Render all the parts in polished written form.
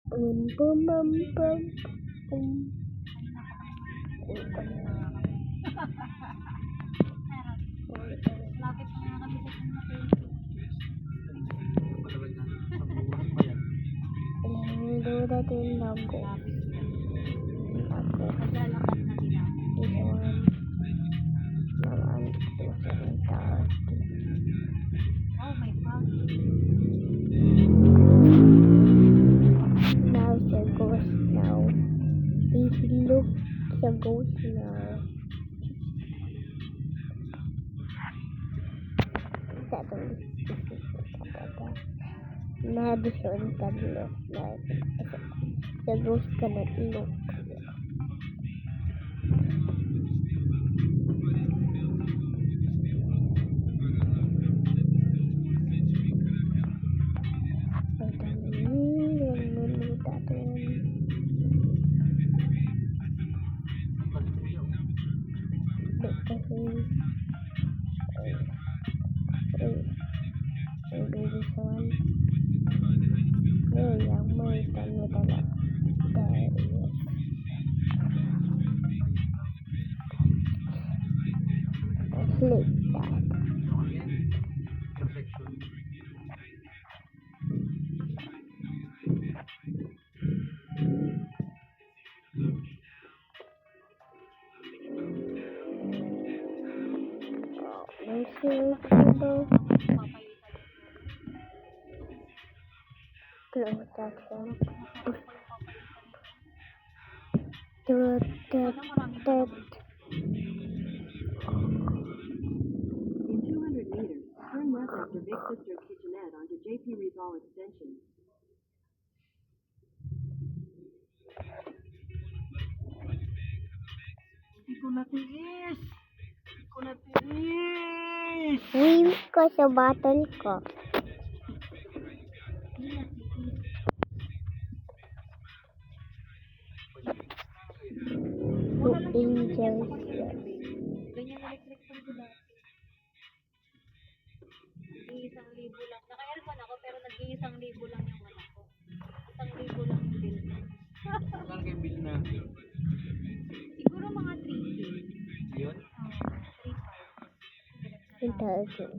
Bum bum bum bum bum. Lapit na nga kami sa San Durating lago. Maglalakad na din ako. Iwan. Naman ito sa tao. Oh, may pang. Now it's a ghost now. If you look, it's a ghost now. Madison can look like the ghost cannot look. Sleep that. Close that one. In 200 meters, turn left after Big Sister Kitchenette onto JP Rizal Extension. Hindi ko natiis. Hindi ko natiis. Win ko sa battle ko. Two angels. Ganyan electric fan ko dati. Nag-1,000 lang. Naka-aircon ako pero nag-1,000 lang yung ano ko. 1,000 lang yung bill. Saan kayo bill na? Siguro mga 3K. Yun? 3,500. Interview.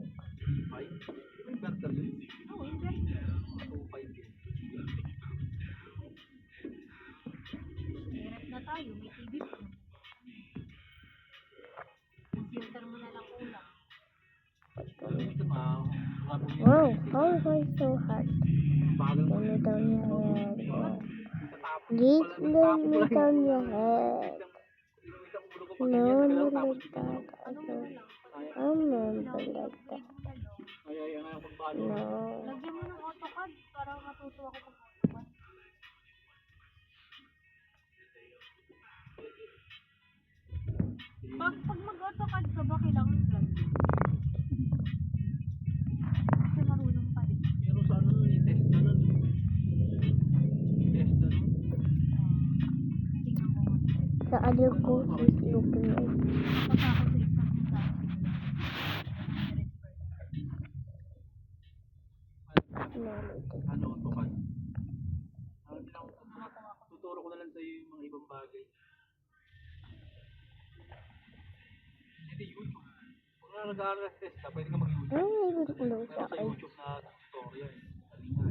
5? Inverter yun? Oo, inverter. 2.5 yun. Meron na tayo, may TV pa. Computer mo na lang ulang. Ito Wow, how is it so hard? bagal mo. Let me down your head. Please let me down your head. No, not like that. Ano mo na lang? I remember like that. Kaya yan nga yung pagbalo. No. Lagyan mo ng AutoCAD para matuto ako mag-AutoCAD. Pag mag-AutoCAD ka ba, kailangan graduate? Kasi marunong pa rin. Pero sa ano nun, i-test na nun. I-test na nun. Tingnan mo nga. The other ghost is looking at me. Kapag ako sa isang isa. No, Ano, tukad. Ano lang, tuturo ko na lang sa'yo yung mga ibang bagay. Hindi, YouTube. Kung na nag-aaral na test ka, pwede ka mag-YouTube. I will close Meron sa the eyes. YouTube na tutorial. Talingan.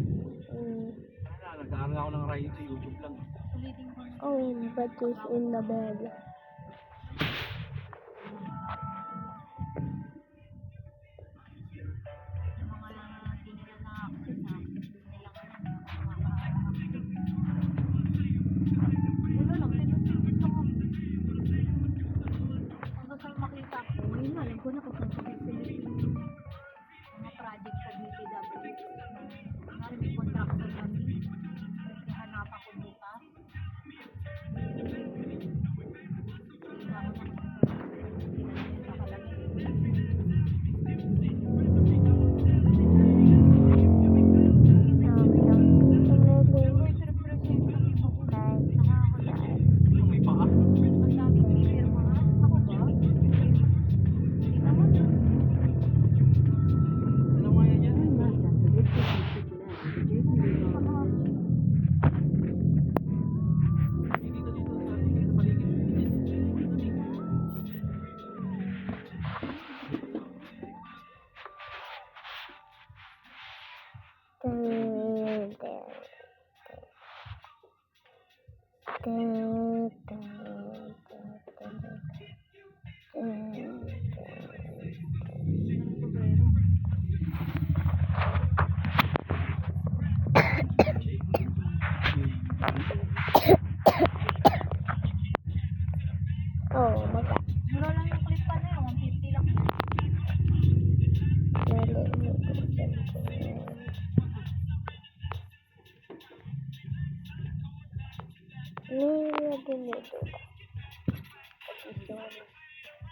Kaya na, nag-aaral ako ng writing sa YouTube lang. Ulitin ko na. Oh, but it's in the bed. Yung mga hindi nila na-access ha. Wala lang, pinag-pinag lang ako. Kung gusto mo makita ko, ngayon na, alam ko na kung saan sa mga project sa DPW. Kunwari may contractor kami. May hanapan ko bukas. Dun, dun, dun, dun, dun. Oh, maga. Mura lang yung clip pa na yun. 150 lang yun.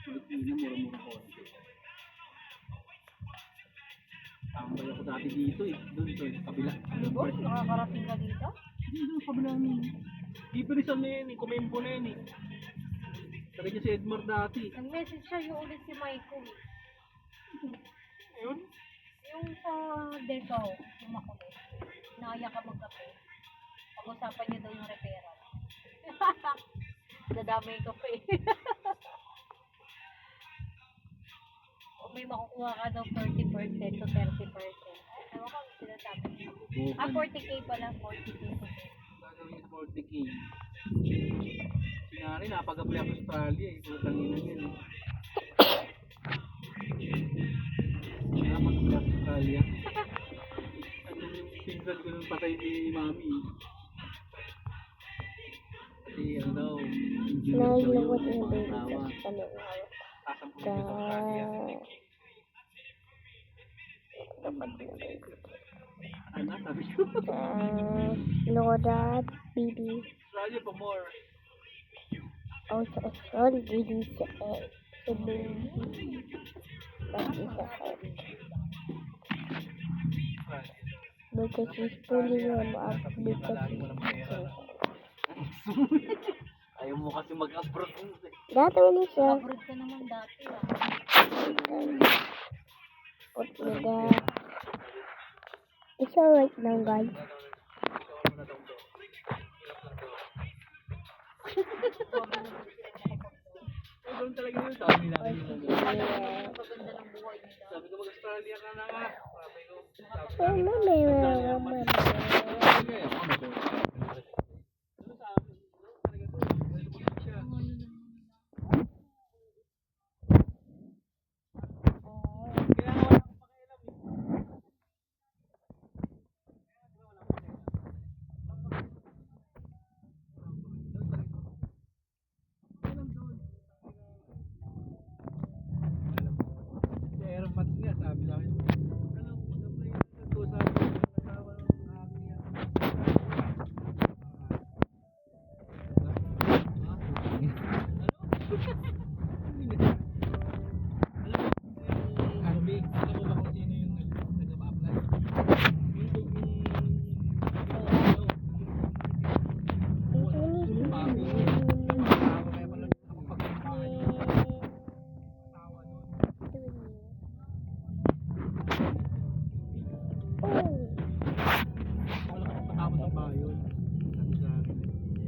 Pilipino, mura-mura ko. Tambay ako dati dito eh. Doon sa kabila. Boss, nakakarating ka dito? Hindi, doon sa kabila namin. Dito rin sa na yun eh. Kumempo na yun eh. Sabi niya si Edmar dati. Nag-message siya yung ulit si Michael. Ayun. Yung sa Dergaw, yung makulit. Naya ka magkape. Pag-usapan niyo daw yung referral. Dadamay ka pa eh. O may makukuha ka daw 30% to 30%. Ewan ko ang sinasabi niya. Ah, 40k pala, 40k. Gagawin sa 40k. Sinari, napag-apply ako sa Australia eh. Putang ina yun eh. Napag-apply ako sa Australia. Ano yung pinsan ko nung patay ni Mami. Kasi ano daw, engineer daw Nalilungkot yun, yung baby pangasawa. sa kanila. Sasampun niya sa Australia. Ano, sabi ko? Lodat, baby. Australia pa more. Also, all baby sa egg. Sa baby. Pati sa egg. Because he's pulling him up because he's eating. Ayaw mo kasi mag-abroad mo eh. Dati wala siya. Abroad ka naman dati ah. Put me there. It's alright now, guys. Doon talaga yun, sabi nila. Yeah. Maganda ng buhay nila. Sabi ko mag-Australia ka na nga. Sabi ko, Oh, mami, mami. Sabi lang, ano, mag-apply ito sa asawa ng aking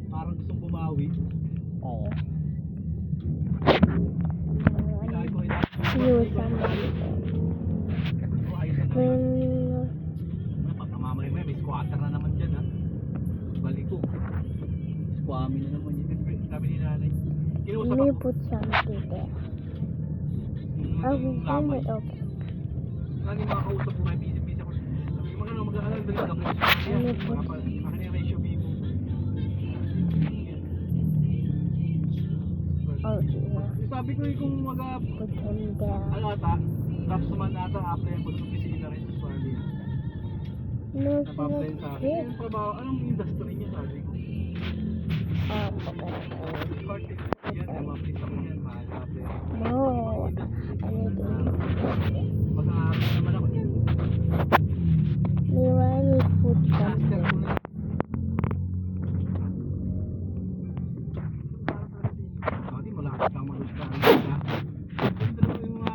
parang gustong bumawi. Kinahay ko Use somebody. Pagkamamay mo may squatter na naman dyan ha. Balik ko. Squammy na naman yun. Sabi ni nanay. Kinausap Let me ako. put something there. I will turn it off. Lagi makakausap ko kaya busy-busy ako. Sabi ko mga mag-aalala balik ako. Akin yung ratio B mo. Oh, yeah. Sabi ko kung Put him there. ano ata, tapos naman ata apply ako sa opisina rin sa Australia. No, Napa-apply sa akin. no, Yung trabaho, anong industry niya sabi ko? oh, forgot. Artist. Yan, ma-apply ako yan, ma-apply. No, I need to. Mag-aaral naman ako yan. You want to put Master something. ko na. Hindi, malapit kang mag-Australia. Ito naman yung mga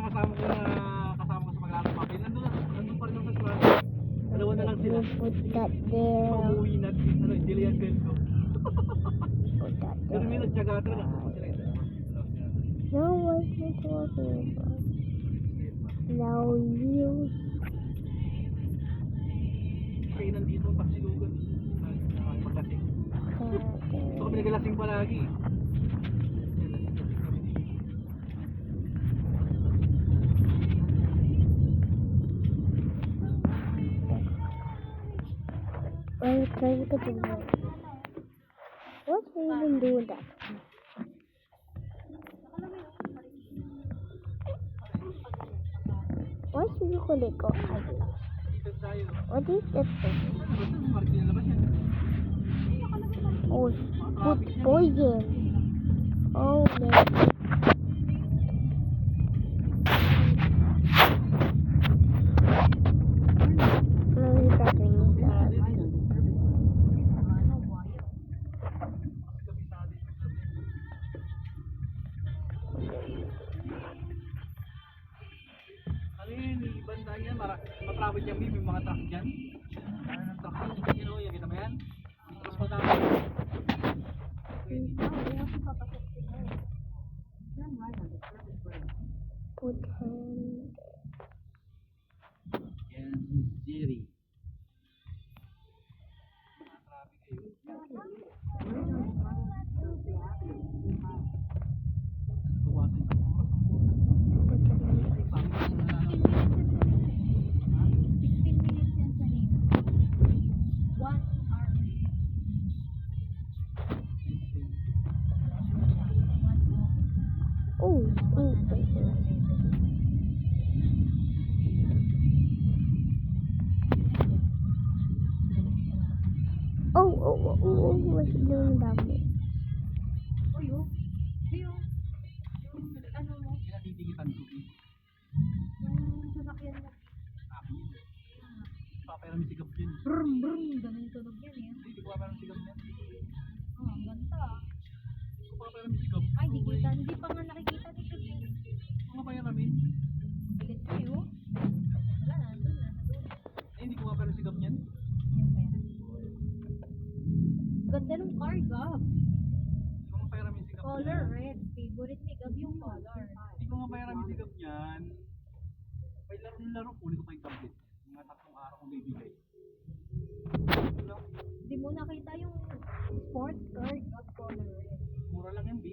kasama ko sa mag-aaral papel. Nandun pa rin ako sa Australia. Dalawa na lang sila. You put that there. Pamuwi na, ano, hindi yan ko. Put that Pero may there. nagtyaga talaga. Sila ito. No, what's he talking about? Now you. Kaya nandito ang pagsilugan. Nakakapagkasing. Gusto kami nagalasing palagi. Well, try to do that. What do you even do that? Why should you collect all of this? Dito tayo. What is that thing? Market na labas yan. Oh, food poison. Oh, no. Ano yung gagawin niya? Ano, buhaya. Ano yun, banda yan, matrapid yan, may mga truck dyan. Ano ng truck yun, you know, yung kita mo yan? Tapos matapos. Bukas papasok sila. Turn right on the service road. Put hand. Yan, Jerry. Matrapid kayo. Bawasan isang oras ang puta. Sabi ko na 16 minutes yan sa name. 1 hour. Oh, oh, what's doing about it? Uy, oh. Yung, ano mo, yan ang titigitan ko. yung sasakyan mo. Sabi yun. Papayaran sigap yun. Brum, brum, ganun tunog yan eh. Hindi ko papayaran sigap yan. Oh, ang ganda ah. Hindi ko papayaran sigap. Ay, di kita, hindi pa nga nakikita dito eh. Mga payaramin. Bilit kayo. Wala na, nandun na, nandun. Hindi ko papayaran sigap yan. Yung pera. Ganda ng car, Gab. Hindi ko mapayaran sigap Color yan. red. Favorite ni Gab yung color. Hindi ko mapayaran sigap yan. May laro-laro, kunin ko pa yung tablet. Mga 3 araw kong bibigay. Ano? Hindi mo nakita yung sports car, Gab, color red. Mura lang yan, B.